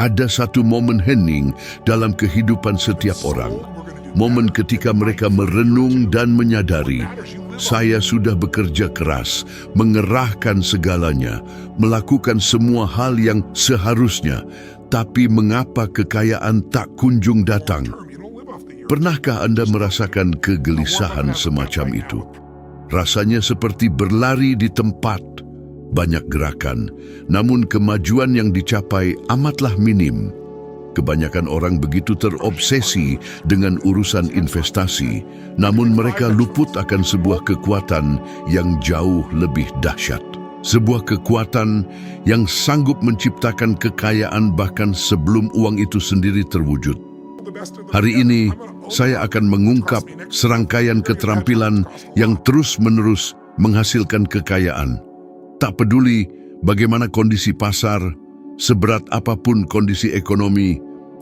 Ada satu momen hening dalam kehidupan setiap orang. Momen ketika mereka merenung dan menyadari, saya sudah bekerja keras, mengerahkan segalanya, melakukan semua hal yang seharusnya, tapi mengapa kekayaan tak kunjung datang? Pernahkah Anda merasakan kegelisahan semacam itu? Rasanya seperti berlari di tempat. Banyak gerakan, namun kemajuan yang dicapai amatlah minim. Kebanyakan orang begitu terobsesi dengan urusan investasi, namun mereka luput akan sebuah kekuatan yang jauh lebih dahsyat. Sebuah kekuatan yang sanggup menciptakan kekayaan bahkan sebelum uang itu sendiri terwujud. Hari ini, saya akan mengungkap serangkaian keterampilan yang terus-menerus menghasilkan kekayaan. Tak peduli bagaimana kondisi pasar, seberat apapun kondisi ekonomi,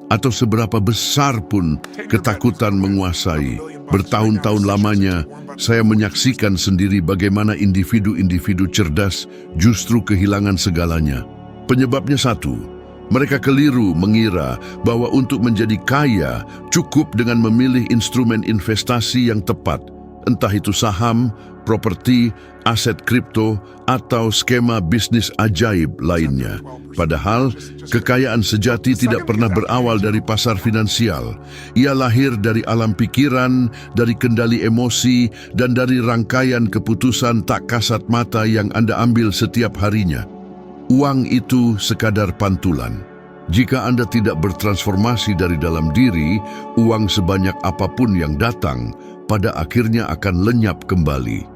atau seberapa besar pun ketakutan menguasai. Bertahun-tahun lamanya, saya menyaksikan sendiri bagaimana individu-individu cerdas justru kehilangan segalanya. Penyebabnya satu, mereka keliru mengira bahwa untuk menjadi kaya cukup dengan memilih instrumen investasi yang tepat, entah itu saham, properti, aset kripto, atau skema bisnis ajaib lainnya. Padahal, kekayaan sejati tidak pernah berawal dari pasar finansial. Ia lahir dari alam pikiran, dari kendali emosi, dan dari rangkaian keputusan tak kasat mata yang Anda ambil setiap harinya. Uang itu sekadar pantulan. Jika Anda tidak bertransformasi dari dalam diri, uang sebanyak apapun yang datang, pada akhirnya akan lenyap kembali.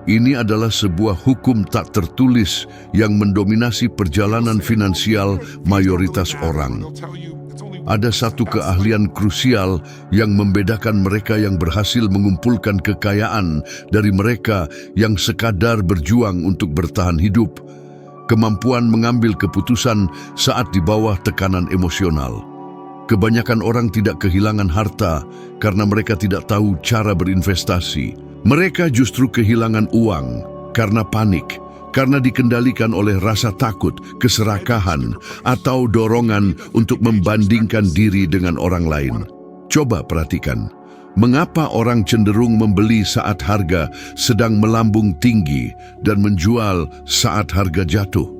Ini adalah sebuah hukum tak tertulis yang mendominasi perjalanan finansial mayoritas orang. Ada satu keahlian krusial yang membedakan mereka yang berhasil mengumpulkan kekayaan dari mereka yang sekadar berjuang untuk bertahan hidup. Kemampuan mengambil keputusan saat di bawah tekanan emosional. Kebanyakan orang tidak kehilangan harta karena mereka tidak tahu cara berinvestasi. Mereka justru kehilangan uang karena panik, karena dikendalikan oleh rasa takut, keserakahan, atau dorongan untuk membandingkan diri dengan orang lain. Coba perhatikan, mengapa orang cenderung membeli saat harga sedang melambung tinggi dan menjual saat harga jatuh?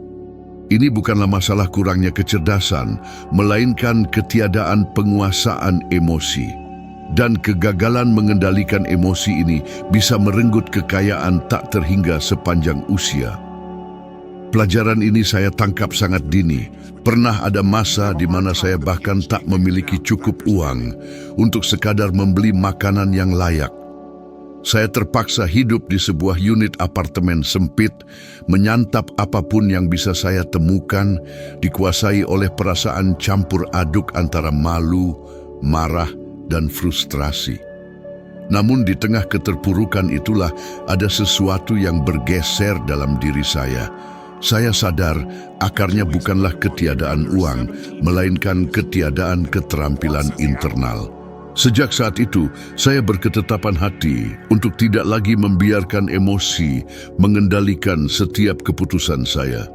Ini bukanlah masalah kurangnya kecerdasan, melainkan ketiadaan penguasaan emosi. Dan kegagalan mengendalikan emosi ini bisa merenggut kekayaan tak terhingga sepanjang usia. Pelajaran ini saya tangkap sangat dini. Pernah ada masa di mana saya bahkan tak memiliki cukup uang untuk sekadar membeli makanan yang layak. Saya terpaksa hidup di sebuah unit apartemen sempit, menyantap apapun yang bisa saya temukan, dikuasai oleh perasaan campur aduk antara malu, marah, dan frustrasi. Namun di tengah keterpurukan itulah ada sesuatu yang bergeser dalam diri saya. Saya sadar akarnya bukanlah ketiadaan uang, melainkan ketiadaan keterampilan internal. Sejak saat itu, saya berketetapan hati untuk tidak lagi membiarkan emosi mengendalikan setiap keputusan saya.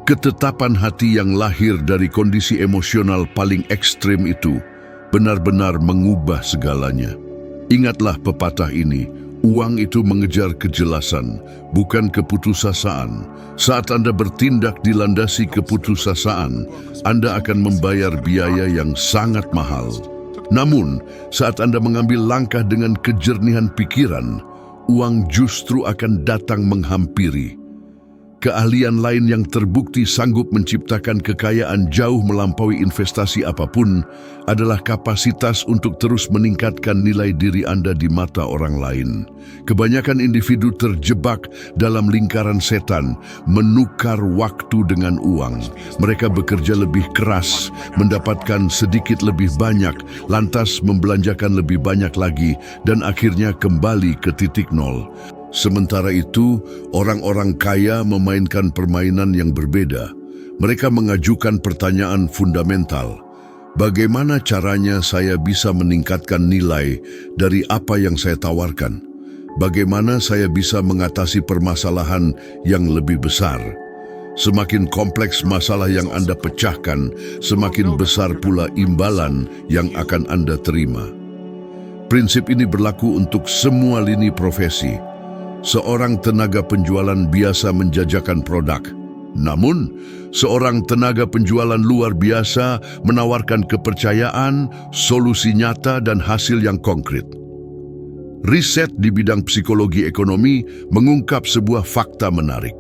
Ketetapan hati yang lahir dari kondisi emosional paling ekstrem itu benar-benar mengubah segalanya. Ingatlah pepatah ini, uang itu mengejar kejelasan, bukan keputusasaan. Saat Anda bertindak dilandasi keputusasaan, Anda akan membayar biaya yang sangat mahal. Namun, saat Anda mengambil langkah dengan kejernihan pikiran, uang justru akan datang menghampiri. Keahlian lain yang terbukti sanggup menciptakan kekayaan jauh melampaui investasi apapun adalah kapasitas untuk terus meningkatkan nilai diri Anda di mata orang lain. Kebanyakan individu terjebak dalam lingkaran setan, menukar waktu dengan uang. Mereka bekerja lebih keras, mendapatkan sedikit lebih banyak, lantas membelanjakan lebih banyak lagi, dan akhirnya kembali ke titik nol. Sementara itu, orang-orang kaya memainkan permainan yang berbeda. Mereka mengajukan pertanyaan fundamental. Bagaimana caranya saya bisa meningkatkan nilai dari apa yang saya tawarkan? Bagaimana saya bisa mengatasi permasalahan yang lebih besar? Semakin kompleks masalah yang Anda pecahkan, semakin besar pula imbalan yang akan Anda terima. Prinsip ini berlaku untuk semua lini profesi. Seorang tenaga penjualan biasa menjajakan produk. Namun, seorang tenaga penjualan luar biasa menawarkan kepercayaan, solusi nyata dan hasil yang konkret. Riset di bidang psikologi ekonomi mengungkap sebuah fakta menarik.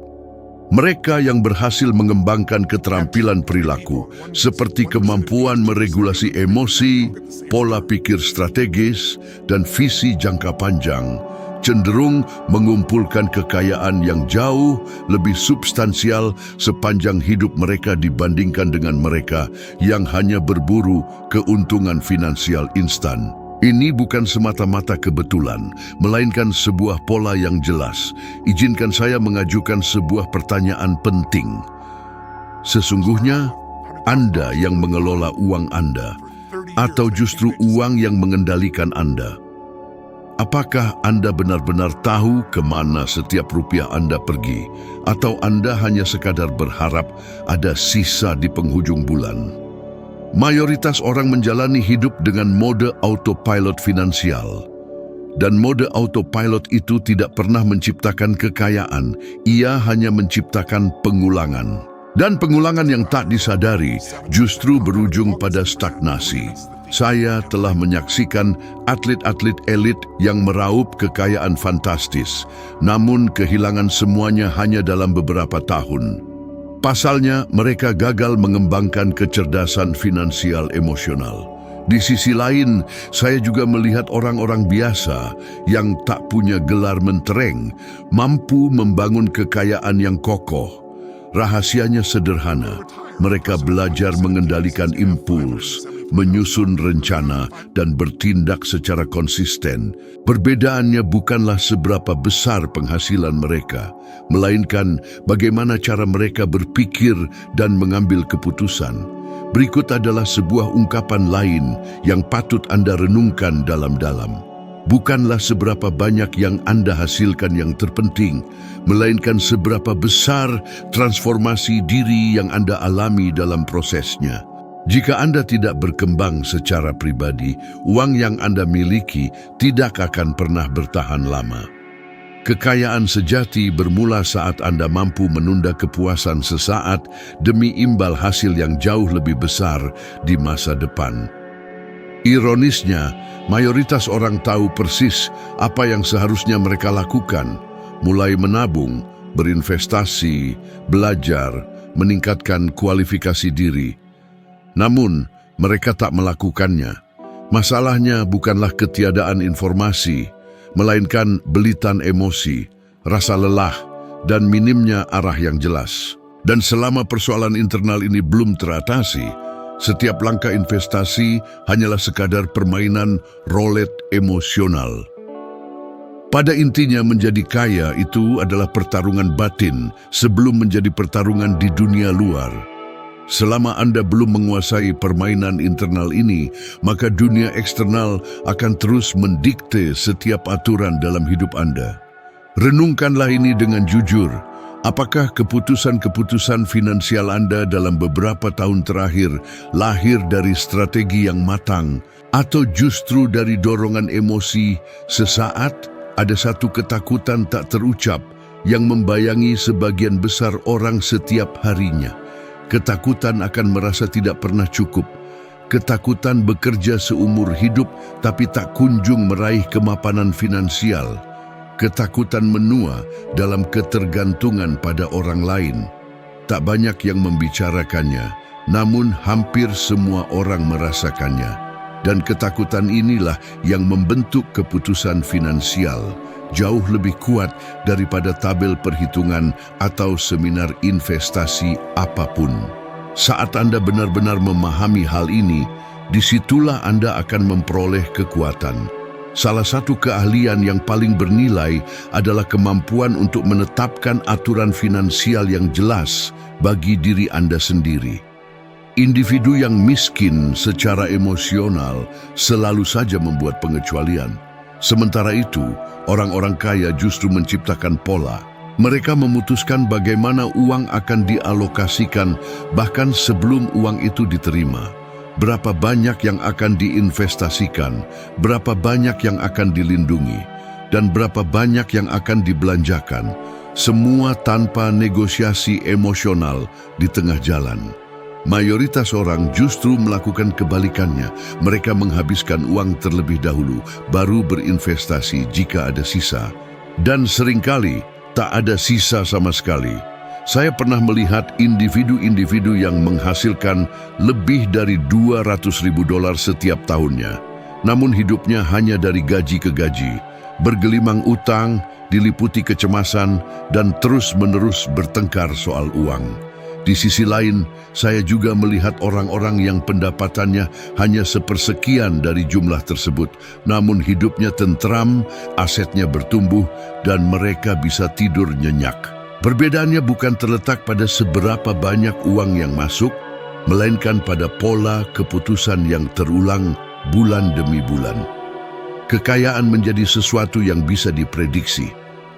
Mereka yang berhasil mengembangkan keterampilan perilaku, seperti kemampuan meregulasi emosi, pola pikir strategis, dan visi jangka panjang, cenderung mengumpulkan kekayaan yang jauh lebih substansial sepanjang hidup mereka dibandingkan dengan mereka yang hanya berburu keuntungan finansial instan. Ini bukan semata-mata kebetulan, melainkan sebuah pola yang jelas. Izinkan saya mengajukan sebuah pertanyaan penting. Sesungguhnya, Anda yang mengelola uang Anda, atau justru uang yang mengendalikan Anda? Apakah Anda benar-benar tahu kemana setiap rupiah Anda pergi, atau Anda hanya sekadar berharap ada sisa di penghujung bulan? Mayoritas orang menjalani hidup dengan mode autopilot finansial. Dan mode autopilot itu tidak pernah menciptakan kekayaan, ia hanya menciptakan pengulangan. Dan pengulangan yang tak disadari justru berujung pada stagnasi. Saya telah menyaksikan atlet-atlet elit yang meraup kekayaan fantastis, namun kehilangan semuanya hanya dalam beberapa tahun. Pasalnya, mereka gagal mengembangkan kecerdasan finansial emosional. Di sisi lain, saya juga melihat orang-orang biasa yang tak punya gelar mentereng, mampu membangun kekayaan yang kokoh. Rahasianya sederhana, mereka belajar mengendalikan impuls, menyusun rencana, dan bertindak secara konsisten. Perbedaannya bukanlah seberapa besar penghasilan mereka, melainkan bagaimana cara mereka berpikir dan mengambil keputusan. Berikut adalah sebuah ungkapan lain yang patut Anda renungkan dalam-dalam. Bukanlah seberapa banyak yang Anda hasilkan yang terpenting, melainkan seberapa besar transformasi diri yang Anda alami dalam prosesnya. Jika Anda tidak berkembang secara pribadi, uang yang Anda miliki tidak akan pernah bertahan lama. Kekayaan sejati bermula saat Anda mampu menunda kepuasan sesaat demi imbal hasil yang jauh lebih besar di masa depan. Ironisnya, mayoritas orang tahu persis apa yang seharusnya mereka lakukan, mulai menabung, berinvestasi, belajar, meningkatkan kualifikasi diri. Namun, mereka tak melakukannya. Masalahnya bukanlah ketiadaan informasi, melainkan belitan emosi, rasa lelah, dan minimnya arah yang jelas. Dan selama persoalan internal ini belum teratasi, setiap langkah investasi hanyalah sekadar permainan roulette emosional. Pada intinya, menjadi kaya itu adalah pertarungan batin sebelum menjadi pertarungan di dunia luar. Selama Anda belum menguasai permainan internal ini, maka dunia eksternal akan terus mendikte setiap aturan dalam hidup Anda. Renungkanlah ini dengan jujur. Apakah keputusan-keputusan finansial Anda dalam beberapa tahun terakhir lahir dari strategi yang matang, atau justru dari dorongan emosi sesaat? Ada satu ketakutan tak terucap yang membayangi sebagian besar orang setiap harinya. Ketakutan akan merasa tidak pernah cukup. Ketakutan bekerja seumur hidup tapi tak kunjung meraih kemapanan finansial. Ketakutan menua dalam ketergantungan pada orang lain. Tak banyak yang membicarakannya, namun hampir semua orang merasakannya. Dan ketakutan inilah yang membentuk keputusan finansial jauh lebih kuat daripada tabel perhitungan atau seminar investasi apapun. Saat Anda benar-benar memahami hal ini, disitulah Anda akan memperoleh kekuatan. Salah satu keahlian yang paling bernilai adalah kemampuan untuk menetapkan aturan finansial yang jelas bagi diri Anda sendiri. Individu yang miskin secara emosional selalu saja membuat pengecualian. Sementara itu, orang-orang kaya justru menciptakan pola. Mereka memutuskan bagaimana uang akan dialokasikan bahkan sebelum uang itu diterima. Berapa banyak yang akan diinvestasikan, berapa banyak yang akan dilindungi, dan berapa banyak yang akan dibelanjakan. Semua tanpa negosiasi emosional di tengah jalan. Mayoritas orang justru melakukan kebalikannya. Mereka menghabiskan uang terlebih dahulu, baru berinvestasi jika ada sisa. Dan seringkali tak ada sisa sama sekali. Saya pernah melihat individu-individu yang menghasilkan lebih dari $200.000 setiap tahunnya. Namun hidupnya hanya dari gaji ke gaji, bergelimang utang, diliputi kecemasan, dan terus-menerus bertengkar soal uang. Di sisi lain, saya juga melihat orang-orang yang pendapatannya hanya sepersekian dari jumlah tersebut, namun hidupnya tentram, asetnya bertumbuh, dan mereka bisa tidur nyenyak. Perbedaannya bukan terletak pada seberapa banyak uang yang masuk, melainkan pada pola keputusan yang terulang bulan demi bulan. Kekayaan menjadi sesuatu yang bisa diprediksi,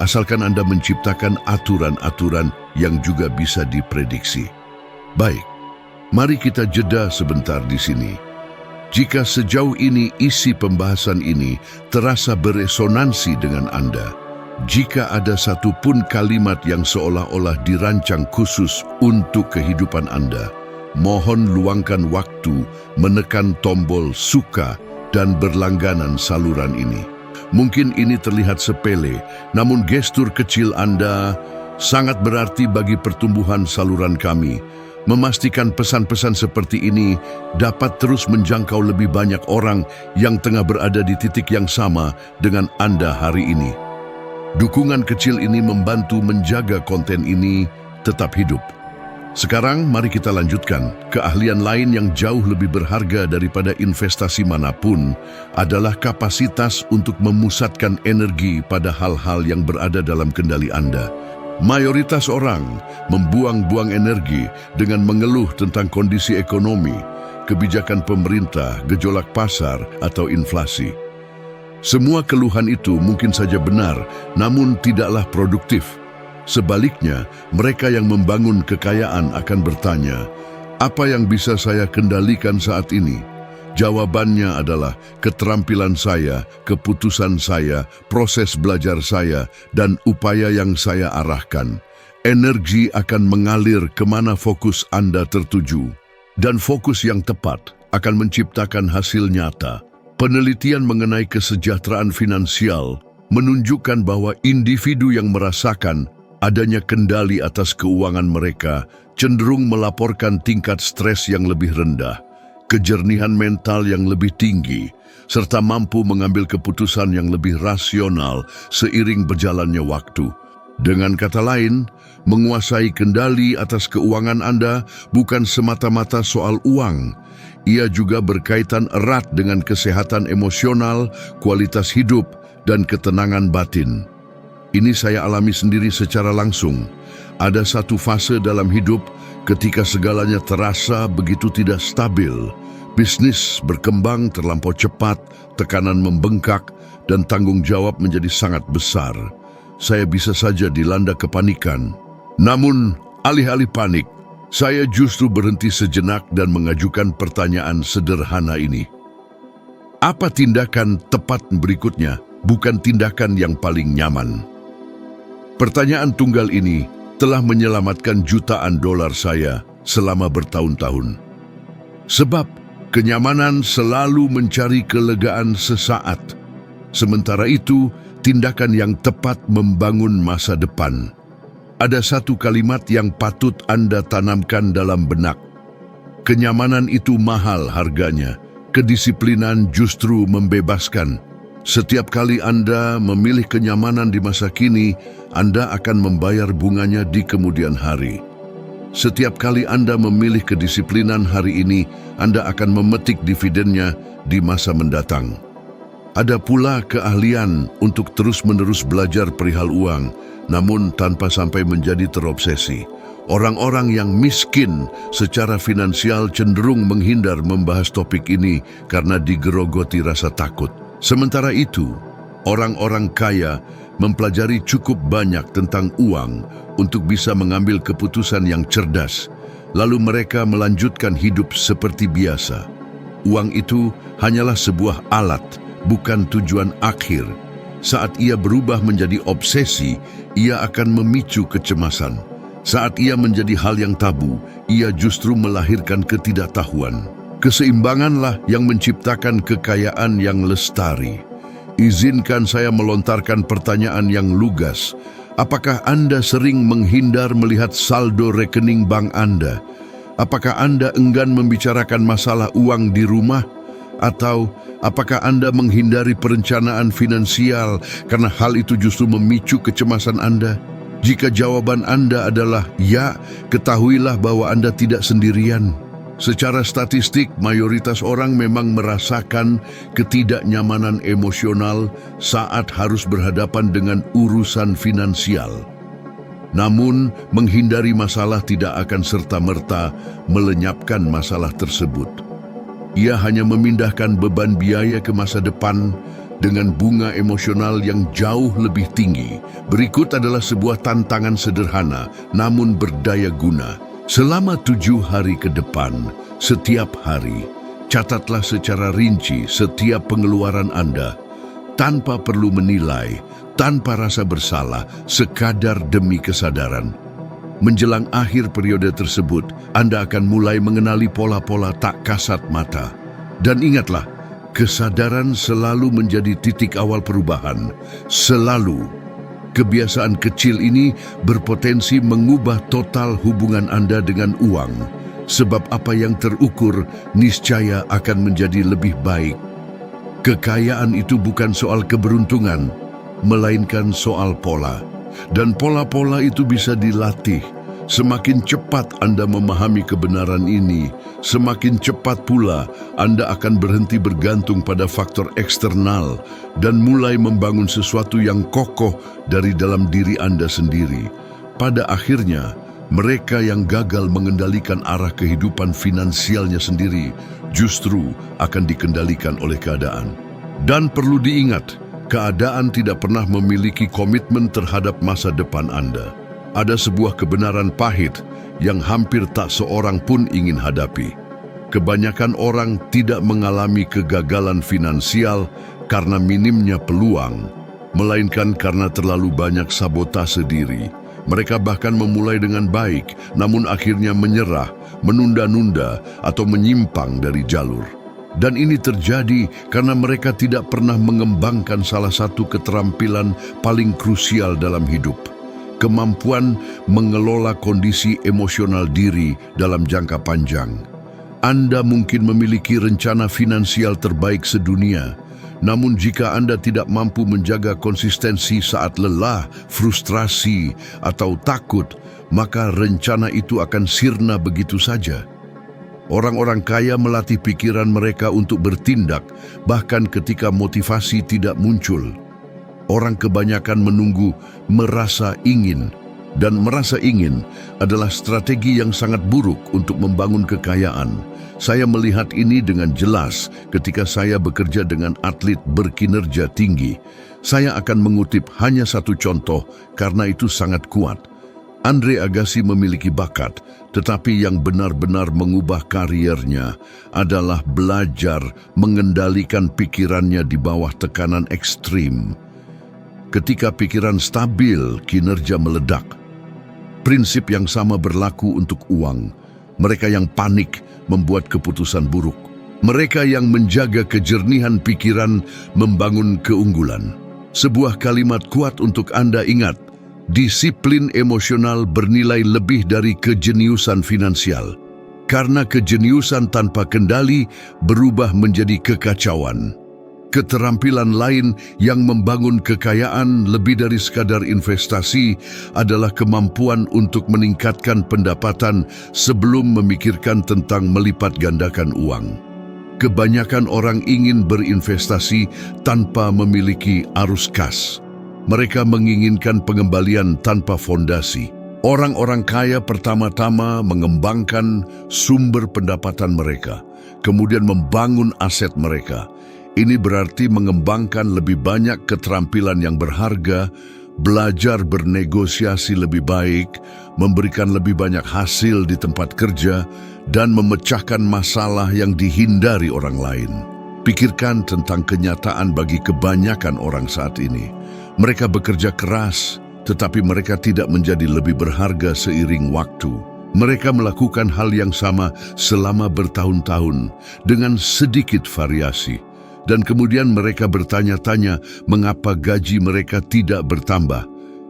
asalkan Anda menciptakan aturan-aturan yang juga bisa diprediksi. Baik, mari kita jeda sebentar di sini. Jika sejauh ini isi pembahasan ini terasa beresonansi dengan Anda, jika ada satu pun kalimat yang seolah-olah dirancang khusus untuk kehidupan Anda, mohon luangkan waktu menekan tombol suka dan berlangganan saluran ini. Mungkin ini terlihat sepele, namun gestur kecil Anda sangat berarti bagi pertumbuhan saluran kami. Memastikan pesan-pesan seperti ini dapat terus menjangkau lebih banyak orang yang tengah berada di titik yang sama dengan Anda hari ini. Dukungan kecil ini membantu menjaga konten ini tetap hidup. Sekarang mari kita lanjutkan. Keahlian lain yang jauh lebih berharga daripada investasi manapun adalah kapasitas untuk memusatkan energi pada hal-hal yang berada dalam kendali Anda. Mayoritas orang membuang-buang energi dengan mengeluh tentang kondisi ekonomi, kebijakan pemerintah, gejolak pasar, atau inflasi. Semua keluhan itu mungkin saja benar, namun tidaklah produktif. Sebaliknya, mereka yang membangun kekayaan akan bertanya, apa yang bisa saya kendalikan saat ini? Jawabannya adalah keterampilan saya, keputusan saya, proses belajar saya, dan upaya yang saya arahkan. Energi akan mengalir kemana fokus Anda tertuju. Dan fokus yang tepat akan menciptakan hasil nyata. Penelitian mengenai kesejahteraan finansial menunjukkan bahwa individu yang merasakan adanya kendali atas keuangan mereka cenderung melaporkan tingkat stres yang lebih rendah, kejernihan mental yang lebih tinggi, serta mampu mengambil keputusan yang lebih rasional seiring berjalannya waktu. Dengan kata lain, menguasai kendali atas keuangan Anda bukan semata-mata soal uang. Ia juga berkaitan erat dengan kesehatan emosional, kualitas hidup, dan ketenangan batin. Ini saya alami sendiri secara langsung. Ada satu fase dalam hidup ketika segalanya terasa begitu tidak stabil. Bisnis berkembang terlampau cepat, tekanan membengkak, dan tanggung jawab menjadi sangat besar. Saya bisa saja dilanda kepanikan. Namun, alih-alih panik, saya justru berhenti sejenak dan mengajukan pertanyaan sederhana ini. Apa tindakan tepat berikutnya, bukan tindakan yang paling nyaman? Pertanyaan tunggal ini telah menyelamatkan jutaan dolar saya selama bertahun-tahun. Sebab kenyamanan selalu mencari kelegaan sesaat. Sementara itu, tindakan yang tepat membangun masa depan. Ada satu kalimat yang patut Anda tanamkan dalam benak. Kenyamanan itu mahal harganya. Kedisiplinan justru membebaskan. Setiap kali Anda memilih kenyamanan di masa kini, Anda akan membayar bunganya di kemudian hari. Setiap kali Anda memilih kedisiplinan hari ini, Anda akan memetik dividennya di masa mendatang. Ada pula keahlian untuk terus-menerus belajar perihal uang, namun tanpa sampai menjadi terobsesi. Orang-orang yang miskin secara finansial cenderung menghindar membahas topik ini karena digerogoti rasa takut. Sementara itu, orang-orang kaya mempelajari cukup banyak tentang uang untuk bisa mengambil keputusan yang cerdas. Lalu mereka melanjutkan hidup seperti biasa. Uang itu hanyalah sebuah alat, bukan tujuan akhir. Saat ia berubah menjadi obsesi, ia akan memicu kecemasan. Saat ia menjadi hal yang tabu, ia justru melahirkan ketidaktahuan. Keseimbanganlah yang menciptakan kekayaan yang lestari. Izinkan saya melontarkan pertanyaan yang lugas. Apakah Anda sering menghindar melihat saldo rekening bank Anda? Apakah Anda enggan membicarakan masalah uang di rumah? Atau apakah Anda menghindari perencanaan finansial karena hal itu justru memicu kecemasan Anda? Jika jawaban Anda adalah ya, ketahuilah bahwa Anda tidak sendirian. Secara statistik, mayoritas orang memang merasakan ketidaknyamanan emosional saat harus berhadapan dengan urusan finansial. Namun, menghindari masalah tidak akan serta-merta melenyapkan masalah tersebut. Ia hanya memindahkan beban biaya ke masa depan dengan bunga emosional yang jauh lebih tinggi. Berikut adalah sebuah tantangan sederhana, namun berdaya guna. Selama 7 hari ke depan, setiap hari, catatlah secara rinci setiap pengeluaran Anda, tanpa perlu menilai, tanpa rasa bersalah, sekadar demi kesadaran. Menjelang akhir periode tersebut, Anda akan mulai mengenali pola-pola tak kasat mata. Dan ingatlah, kesadaran selalu menjadi titik awal perubahan. Selalu. Kebiasaan kecil ini berpotensi mengubah total hubungan Anda dengan uang. Sebab apa yang terukur niscaya akan menjadi lebih baik. Kekayaan itu bukan soal keberuntungan, melainkan soal pola. Dan pola-pola itu bisa dilatih. Semakin cepat Anda memahami kebenaran ini, semakin cepat pula Anda akan berhenti bergantung pada faktor eksternal dan mulai membangun sesuatu yang kokoh dari dalam diri Anda sendiri. Pada akhirnya, mereka yang gagal mengendalikan arah kehidupan finansialnya sendiri justru akan dikendalikan oleh keadaan. Dan perlu diingat, keadaan tidak pernah memiliki komitmen terhadap masa depan Anda. Ada sebuah kebenaran pahit yang hampir tak seorang pun ingin hadapi. Kebanyakan orang tidak mengalami kegagalan finansial karena minimnya peluang, melainkan karena terlalu banyak sabotase diri. Mereka bahkan memulai dengan baik, namun akhirnya menyerah, menunda-nunda, atau menyimpang dari jalur. Dan ini terjadi karena mereka tidak pernah mengembangkan salah satu keterampilan paling krusial dalam hidup. Kemampuan mengelola kondisi emosional diri dalam jangka panjang. Anda mungkin memiliki rencana finansial terbaik sedunia, namun jika Anda tidak mampu menjaga konsistensi saat lelah, frustrasi, atau takut, maka rencana itu akan sirna begitu saja. Orang-orang kaya melatih pikiran mereka untuk bertindak, bahkan ketika motivasi tidak muncul. Orang kebanyakan menunggu merasa ingin, dan merasa ingin adalah strategi yang sangat buruk untuk membangun kekayaan. Saya melihat ini dengan jelas ketika saya bekerja dengan atlet berkinerja tinggi. Saya akan mengutip hanya satu contoh karena itu sangat kuat. Andre Agassi memiliki bakat, tetapi yang benar-benar mengubah kariernya adalah belajar mengendalikan pikirannya di bawah tekanan ekstrim. Ketika pikiran stabil, kinerja meledak. Prinsip yang sama berlaku untuk uang. Mereka yang panik membuat keputusan buruk. Mereka yang menjaga kejernihan pikiran membangun keunggulan. Sebuah kalimat kuat untuk Anda ingat, disiplin emosional bernilai lebih dari kejeniusan finansial. Karena kejeniusan tanpa kendali berubah menjadi kekacauan. Keterampilan lain yang membangun kekayaan lebih dari sekadar investasi adalah kemampuan untuk meningkatkan pendapatan sebelum memikirkan tentang melipat gandakan uang. Kebanyakan orang ingin berinvestasi tanpa memiliki arus kas. Mereka menginginkan pengembalian tanpa fondasi. Orang-orang kaya pertama-tama mengembangkan sumber pendapatan mereka, kemudian membangun aset mereka. Ini berarti mengembangkan lebih banyak keterampilan yang berharga, belajar bernegosiasi lebih baik, memberikan lebih banyak hasil di tempat kerja, dan memecahkan masalah yang dihindari orang lain. Pikirkan tentang kenyataan bagi kebanyakan orang saat ini. Mereka bekerja keras, tetapi mereka tidak menjadi lebih berharga seiring waktu. Mereka melakukan hal yang sama selama bertahun-tahun dengan sedikit variasi. Dan kemudian mereka bertanya-tanya mengapa gaji mereka tidak bertambah.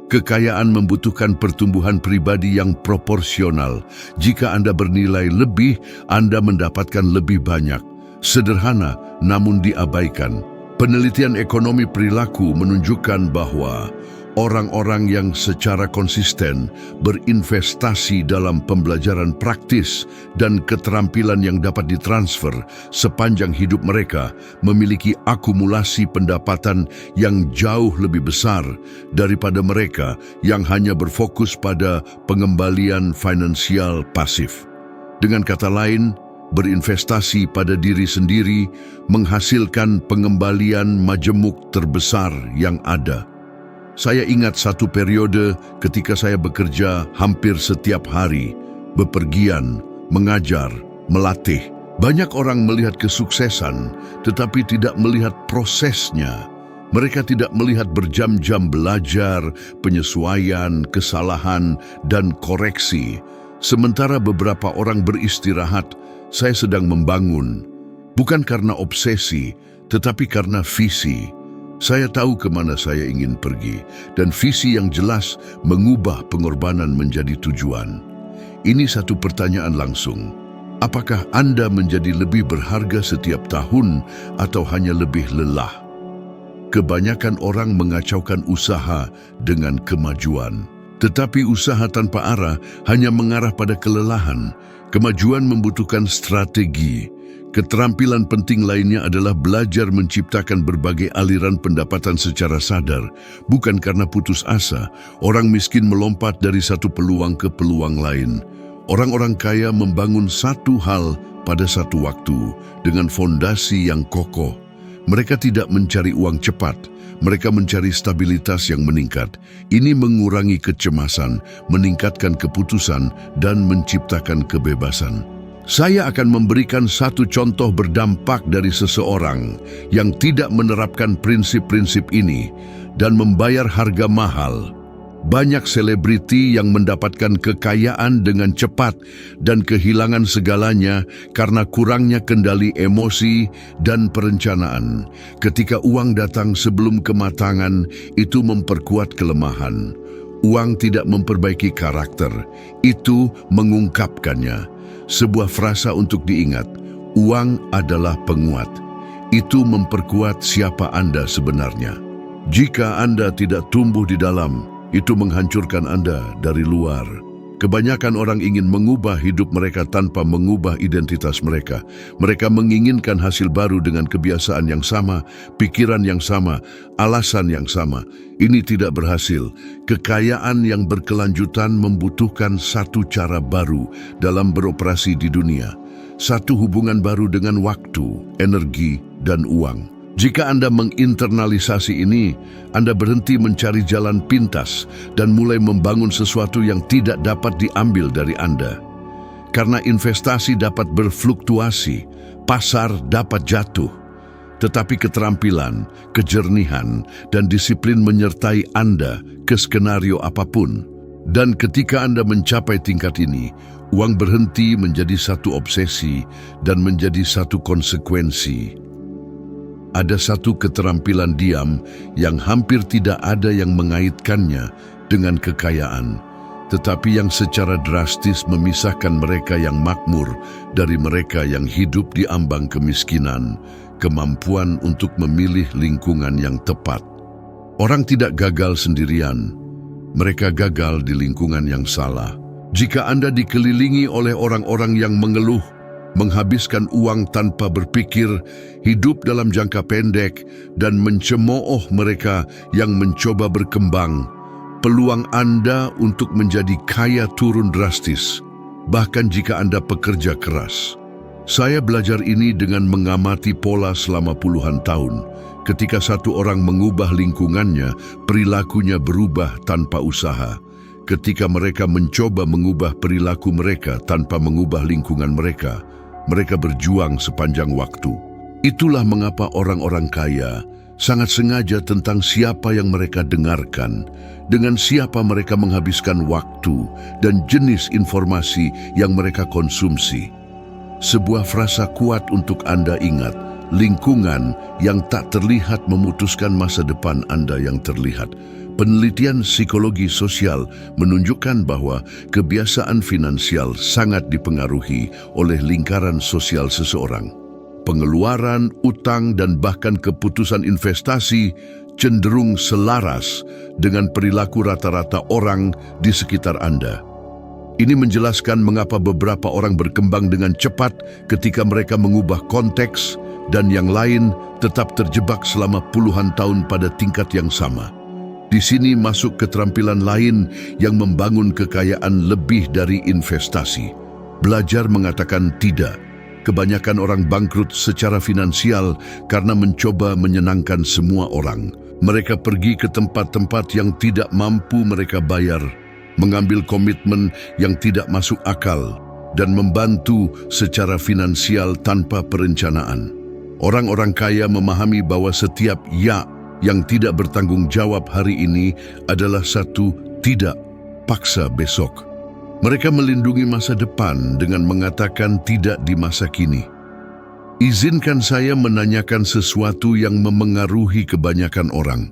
Kekayaan membutuhkan pertumbuhan pribadi yang proporsional. Jika Anda bernilai lebih, Anda mendapatkan lebih banyak. Sederhana namun diabaikan. Penelitian ekonomi perilaku menunjukkan bahwa orang-orang yang secara konsisten berinvestasi dalam pembelajaran praktis dan keterampilan yang dapat ditransfer sepanjang hidup mereka memiliki akumulasi pendapatan yang jauh lebih besar daripada mereka yang hanya berfokus pada pengembalian finansial pasif. Dengan kata lain, berinvestasi pada diri sendiri menghasilkan pengembalian majemuk terbesar yang ada. Saya ingat satu periode ketika saya bekerja hampir setiap hari, bepergian, mengajar, melatih. Banyak orang melihat kesuksesan, tetapi tidak melihat prosesnya. Mereka tidak melihat berjam-jam belajar, penyesuaian, kesalahan, dan koreksi. Sementara beberapa orang beristirahat, saya sedang membangun. Bukan karena obsesi, tetapi karena visi. Saya tahu kemana saya ingin pergi, dan visi yang jelas mengubah pengorbanan menjadi tujuan. Ini satu pertanyaan langsung. Apakah Anda menjadi lebih berharga setiap tahun atau hanya lebih lelah? Kebanyakan orang mengacaukan usaha dengan kemajuan. Tetapi usaha tanpa arah hanya mengarah pada kelelahan. Kemajuan membutuhkan strategi. Keterampilan penting lainnya adalah belajar menciptakan berbagai aliran pendapatan secara sadar. Bukan karena putus asa, orang miskin melompat dari satu peluang ke peluang lain. Orang-orang kaya membangun satu hal pada satu waktu dengan fondasi yang kokoh. Mereka tidak mencari uang cepat, mereka mencari stabilitas yang meningkat. Ini mengurangi kecemasan, meningkatkan keputusan, dan menciptakan kebebasan. Saya akan memberikan satu contoh berdampak dari seseorang yang tidak menerapkan prinsip-prinsip ini dan membayar harga mahal. Banyak selebriti yang mendapatkan kekayaan dengan cepat dan kehilangan segalanya karena kurangnya kendali emosi dan perencanaan. Ketika uang datang sebelum kematangan, itu memperkuat kelemahan. Uang tidak memperbaiki karakter, itu mengungkapkannya. Sebuah frasa untuk diingat, uang adalah penguat. Itu memperkuat siapa Anda sebenarnya. Jika Anda tidak tumbuh di dalam, itu menghancurkan Anda dari luar. Kebanyakan orang ingin mengubah hidup mereka tanpa mengubah identitas mereka. Mereka menginginkan hasil baru dengan kebiasaan yang sama, pikiran yang sama, alasan yang sama. Ini tidak berhasil. Kekayaan yang berkelanjutan membutuhkan satu cara baru dalam beroperasi di dunia. Satu hubungan baru dengan waktu, energi, dan uang. Jika Anda menginternalisasi ini, Anda berhenti mencari jalan pintas dan mulai membangun sesuatu yang tidak dapat diambil dari Anda. Karena investasi dapat berfluktuasi, pasar dapat jatuh. Tetapi keterampilan, kejernihan, dan disiplin menyertai Anda ke skenario apapun. Dan ketika Anda mencapai tingkat ini, uang berhenti menjadi satu obsesi dan menjadi satu konsekuensi. Ada satu keterampilan diam yang hampir tidak ada yang mengaitkannya dengan kekayaan, tetapi yang secara drastis memisahkan mereka yang makmur dari mereka yang hidup di ambang kemiskinan, kemampuan untuk memilih lingkungan yang tepat. Orang tidak gagal sendirian, mereka gagal di lingkungan yang salah. Jika Anda dikelilingi oleh orang-orang yang mengeluh, menghabiskan uang tanpa berpikir, hidup dalam jangka pendek, dan mencemooh mereka yang mencoba berkembang, peluang Anda untuk menjadi kaya turun drastis, bahkan jika Anda pekerja keras. Saya belajar ini dengan mengamati pola selama puluhan tahun. Ketika satu orang mengubah lingkungannya, perilakunya berubah tanpa usaha. Ketika mereka mencoba mengubah perilaku mereka tanpa mengubah lingkungan mereka, mereka berjuang sepanjang waktu. Itulah mengapa orang-orang kaya sangat sengaja tentang siapa yang mereka dengarkan, dengan siapa mereka menghabiskan waktu, dan jenis informasi yang mereka konsumsi. Sebuah frasa kuat untuk Anda ingat, lingkungan yang tak terlihat memutuskan masa depan Anda yang terlihat. Penelitian psikologi sosial menunjukkan bahwa kebiasaan finansial sangat dipengaruhi oleh lingkaran sosial seseorang. Pengeluaran, utang, dan bahkan keputusan investasi cenderung selaras dengan perilaku rata-rata orang di sekitar Anda. Ini menjelaskan mengapa beberapa orang berkembang dengan cepat ketika mereka mengubah konteks dan yang lain tetap terjebak selama puluhan tahun pada tingkat yang sama. Di sini masuk keterampilan lain yang membangun kekayaan lebih dari investasi. Belajar mengatakan tidak. Kebanyakan orang bangkrut secara finansial karena mencoba menyenangkan semua orang. Mereka pergi ke tempat-tempat yang tidak mampu mereka bayar, mengambil komitmen yang tidak masuk akal, dan membantu secara finansial tanpa perencanaan. Orang-orang kaya memahami bahwa setiap ya yang tidak bertanggung jawab hari ini adalah satu tidak paksa besok. Mereka melindungi masa depan dengan mengatakan tidak di masa kini. Izinkan saya menanyakan sesuatu yang memengaruhi kebanyakan orang.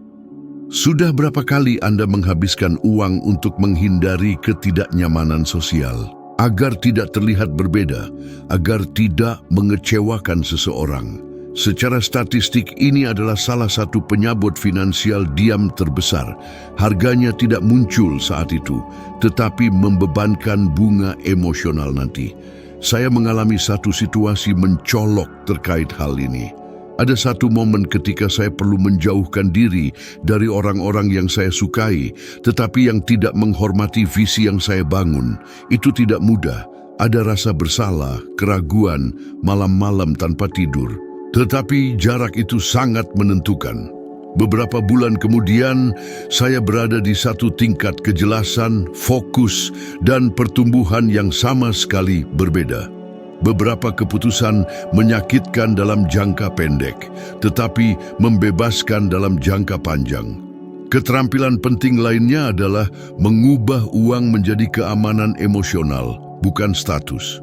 Sudah berapa kali Anda menghabiskan uang untuk menghindari ketidaknyamanan sosial, agar tidak terlihat berbeda, agar tidak mengecewakan seseorang? Secara statistik, ini adalah salah satu penyabut finansial diam terbesar. Harganya tidak muncul saat itu, tetapi membebankan bunga emosional nanti. Saya mengalami satu situasi mencolok terkait hal ini. Ada satu momen ketika saya perlu menjauhkan diri dari orang-orang yang saya sukai, tetapi yang tidak menghormati visi yang saya bangun. Itu tidak mudah. Ada rasa bersalah, keraguan, malam-malam tanpa tidur. Tetapi jarak itu sangat menentukan. Beberapa bulan kemudian, saya berada di satu tingkat kejelasan, fokus, dan pertumbuhan yang sama sekali berbeda. Beberapa keputusan menyakitkan dalam jangka pendek, tetapi membebaskan dalam jangka panjang. Keterampilan penting lainnya adalah mengubah uang menjadi keamanan emosional, bukan status.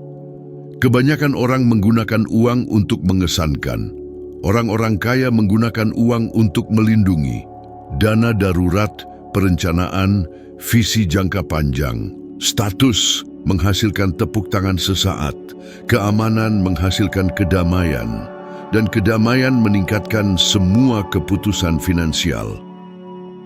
Kebanyakan orang menggunakan uang untuk mengesankan. Orang-orang kaya menggunakan uang untuk melindungi. Dana darurat, perencanaan, visi jangka panjang. Status menghasilkan tepuk tangan sesaat. Keamanan menghasilkan kedamaian. Dan kedamaian meningkatkan semua keputusan finansial.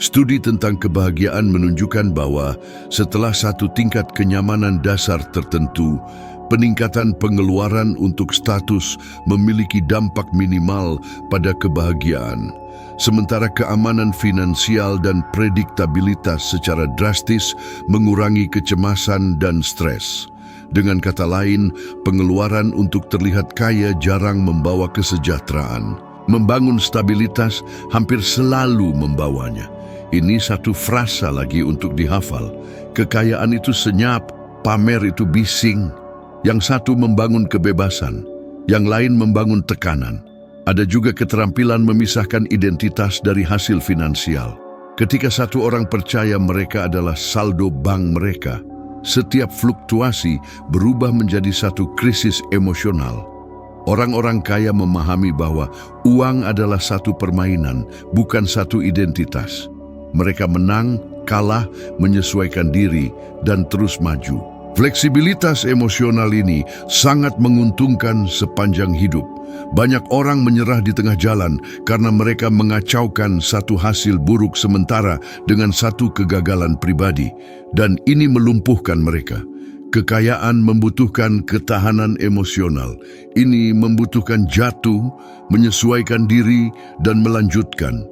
Studi tentang kebahagiaan menunjukkan bahwa setelah satu tingkat kenyamanan dasar tertentu, peningkatan pengeluaran untuk status memiliki dampak minimal pada kebahagiaan, sementara keamanan finansial dan prediktabilitas secara drastis mengurangi kecemasan dan stres. Dengan kata lain, pengeluaran untuk terlihat kaya jarang membawa kesejahteraan. Membangun stabilitas hampir selalu membawanya. Ini satu frasa lagi untuk dihafal. Kekayaan itu senyap, pamer itu bising. Yang satu membangun kebebasan, yang lain membangun tekanan. Ada juga keterampilan memisahkan identitas dari hasil finansial. Ketika satu orang percaya mereka adalah saldo bank mereka, setiap fluktuasi berubah menjadi satu krisis emosional. Orang-orang kaya memahami bahwa uang adalah satu permainan, bukan satu identitas. Mereka menang, kalah, menyesuaikan diri, dan terus maju. Fleksibilitas emosional ini sangat menguntungkan sepanjang hidup. Banyak orang menyerah di tengah jalan karena mereka mengacaukan satu hasil buruk sementara dengan satu kegagalan pribadi, dan ini melumpuhkan mereka. Kekayaan membutuhkan ketahanan emosional. Ini membutuhkan jatuh, menyesuaikan diri, dan melanjutkan.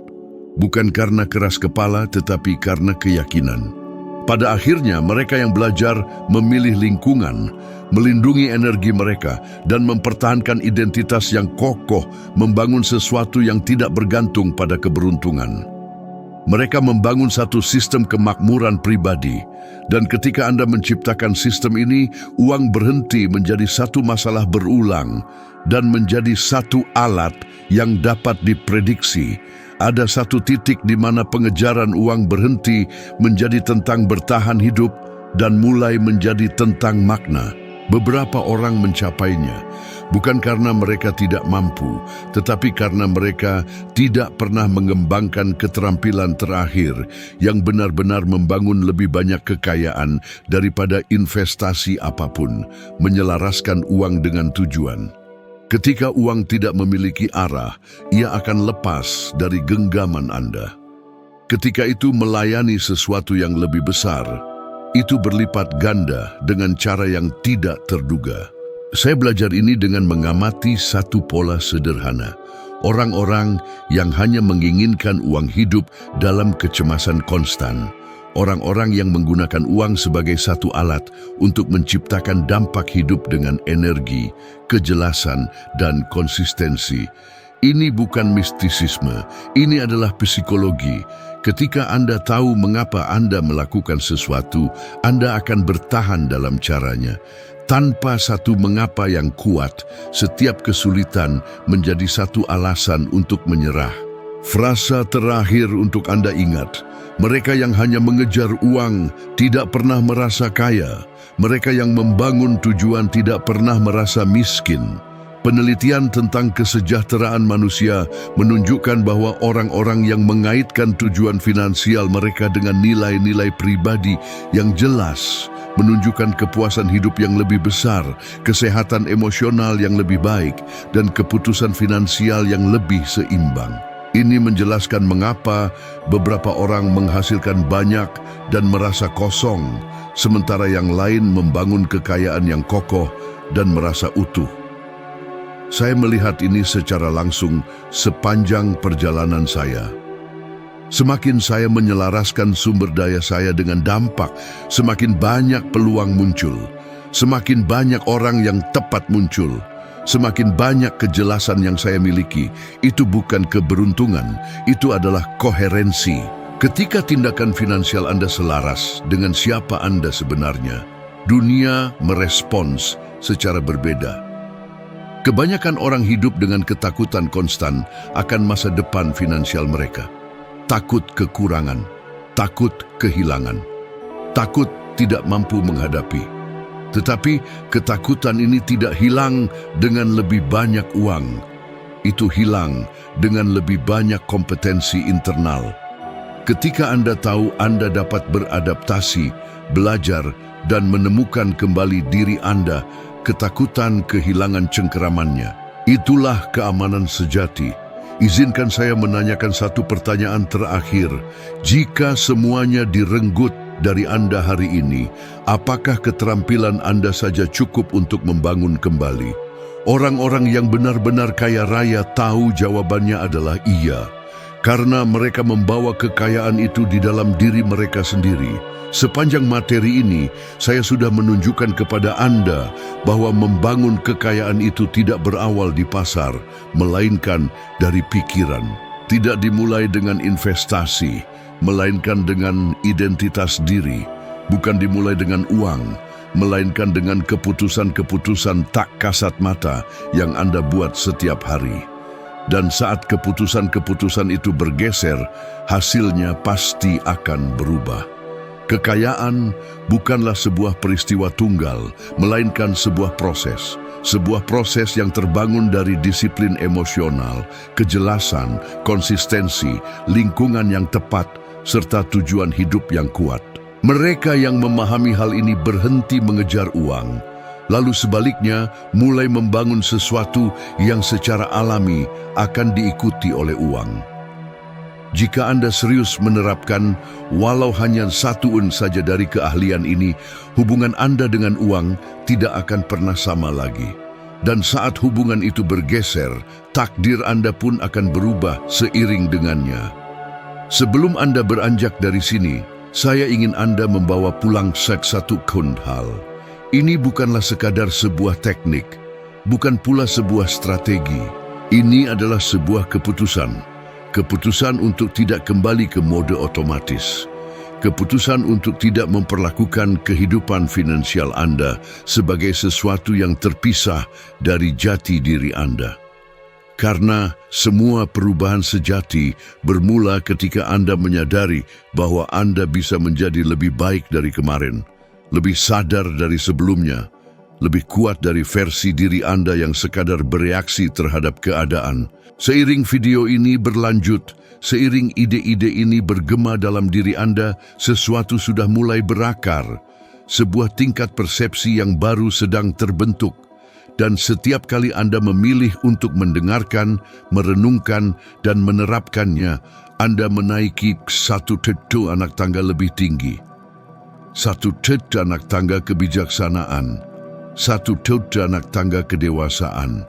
Bukan karena keras kepala, tetapi karena keyakinan. Pada akhirnya, mereka yang belajar memilih lingkungan, melindungi energi mereka, dan mempertahankan identitas yang kokoh, membangun sesuatu yang tidak bergantung pada keberuntungan. Mereka membangun satu sistem kemakmuran pribadi, dan ketika Anda menciptakan sistem ini, uang berhenti menjadi satu masalah berulang dan menjadi satu alat yang dapat diprediksi. Ada satu titik di mana pengejaran uang berhenti menjadi tentang bertahan hidup dan mulai menjadi tentang makna. Beberapa orang mencapainya, bukan karena mereka tidak mampu, tetapi karena mereka tidak pernah mengembangkan keterampilan terakhir yang benar-benar membangun lebih banyak kekayaan daripada investasi apapun, menyelaraskan uang dengan tujuan. Ketika uang tidak memiliki arah, ia akan lepas dari genggaman Anda. Ketika itu melayani sesuatu yang lebih besar, itu berlipat ganda dengan cara yang tidak terduga. Saya belajar ini dengan mengamati satu pola sederhana. Orang-orang yang hanya menginginkan uang hidup dalam kecemasan konstan. Orang-orang yang menggunakan uang sebagai satu alat untuk menciptakan dampak hidup dengan energi, kejelasan, dan konsistensi. Ini bukan mistisisme, ini adalah psikologi. Ketika Anda tahu mengapa Anda melakukan sesuatu, Anda akan bertahan dalam caranya. Tanpa satu mengapa yang kuat, setiap kesulitan menjadi satu alasan untuk menyerah. Frasa terakhir untuk Anda ingat, mereka yang hanya mengejar uang tidak pernah merasa kaya. Mereka yang membangun tujuan tidak pernah merasa miskin. Penelitian tentang kesejahteraan manusia menunjukkan bahwa orang-orang yang mengaitkan tujuan finansial mereka dengan nilai-nilai pribadi yang jelas menunjukkan kepuasan hidup yang lebih besar, kesehatan emosional yang lebih baik, dan keputusan finansial yang lebih seimbang. Ini menjelaskan mengapa beberapa orang menghasilkan banyak dan merasa kosong, sementara yang lain membangun kekayaan yang kokoh dan merasa utuh. Saya melihat ini secara langsung sepanjang perjalanan saya. Semakin saya menyelaraskan sumber daya saya dengan dampak, semakin banyak peluang muncul, semakin banyak orang yang tepat muncul, semakin banyak kejelasan yang saya miliki. Itu bukan keberuntungan, itu adalah koherensi. Ketika tindakan finansial Anda selaras dengan siapa Anda sebenarnya, dunia merespons secara berbeda. Kebanyakan orang hidup dengan ketakutan konstan akan masa depan finansial mereka. Takut kekurangan, takut kehilangan, takut tidak mampu menghadapi. Tetapi ketakutan ini tidak hilang dengan lebih banyak uang. Itu hilang dengan lebih banyak kompetensi internal. Ketika Anda tahu Anda dapat beradaptasi, belajar, dan menemukan kembali diri Anda, ketakutan kehilangan cengkeramannya. Itulah keamanan sejati. Izinkan saya menanyakan satu pertanyaan terakhir. Jika semuanya direnggut dari Anda hari ini, apakah keterampilan Anda saja cukup untuk membangun kembali? Orang-orang yang benar-benar kaya raya tahu jawabannya adalah iya, karena mereka membawa kekayaan itu di dalam diri mereka sendiri. Sepanjang materi ini, saya sudah menunjukkan kepada Anda bahwa membangun kekayaan itu tidak berawal di pasar, melainkan dari pikiran. Tidak dimulai dengan investasi, melainkan dengan identitas diri. Bukan dimulai dengan uang, melainkan dengan keputusan-keputusan tak kasat mata yang Anda buat setiap hari. Dan saat keputusan-keputusan itu bergeser, hasilnya pasti akan berubah. Kekayaan bukanlah sebuah peristiwa tunggal, melainkan sebuah proses. Sebuah proses yang terbangun dari disiplin emosional, kejelasan, konsistensi, lingkungan yang tepat, serta tujuan hidup yang kuat. Mereka yang memahami hal ini berhenti mengejar uang, lalu sebaliknya mulai membangun sesuatu yang secara alami akan diikuti oleh uang. Jika Anda serius menerapkan walau hanya 1 uns saja dari keahlian ini, hubungan Anda dengan uang tidak akan pernah sama lagi. Dan saat hubungan itu bergeser, takdir Anda pun akan berubah seiring dengannya. Sebelum Anda beranjak dari sini, saya ingin Anda membawa pulang satu hal. Ini bukanlah sekadar sebuah teknik, bukan pula sebuah strategi. Ini adalah sebuah keputusan. Keputusan untuk tidak kembali ke mode otomatis. Keputusan untuk tidak memperlakukan kehidupan finansial Anda sebagai sesuatu yang terpisah dari jati diri Anda. Karena semua perubahan sejati bermula ketika Anda menyadari bahwa Anda bisa menjadi lebih baik dari kemarin, lebih sadar dari sebelumnya, lebih kuat dari versi diri Anda yang sekadar bereaksi terhadap keadaan. Seiring video ini berlanjut, seiring ide-ide ini bergema dalam diri Anda, sesuatu sudah mulai berakar. Sebuah tingkat persepsi yang baru sedang terbentuk. Dan setiap kali Anda memilih untuk mendengarkan, merenungkan, dan menerapkannya, Anda menaiki satu titik anak tangga lebih tinggi. Satu titik anak tangga kebijaksanaan. Satu titik anak tangga kedewasaan.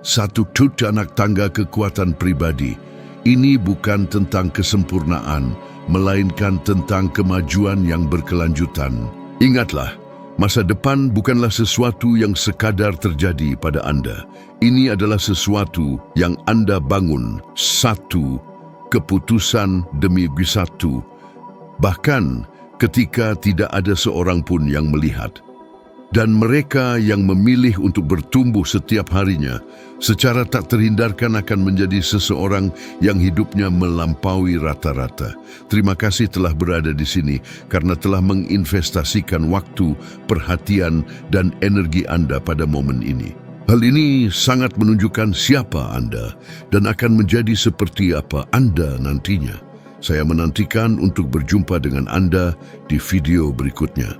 Satu titik anak tangga kekuatan pribadi. Ini bukan tentang kesempurnaan, melainkan tentang kemajuan yang berkelanjutan. Ingatlah, masa depan bukanlah sesuatu yang sekadar terjadi pada Anda. Ini adalah sesuatu yang Anda bangun satu keputusan demi satu. Bahkan ketika tidak ada seorang pun yang melihat. Dan mereka yang memilih untuk bertumbuh setiap harinya, secara tak terhindarkan akan menjadi seseorang yang hidupnya melampaui rata-rata. Terima kasih telah berada di sini karena telah menginvestasikan waktu, perhatian, dan energi Anda pada momen ini. Hal ini sangat menunjukkan siapa Anda dan akan menjadi seperti apa Anda nantinya. Saya menantikan untuk berjumpa dengan Anda di video berikutnya.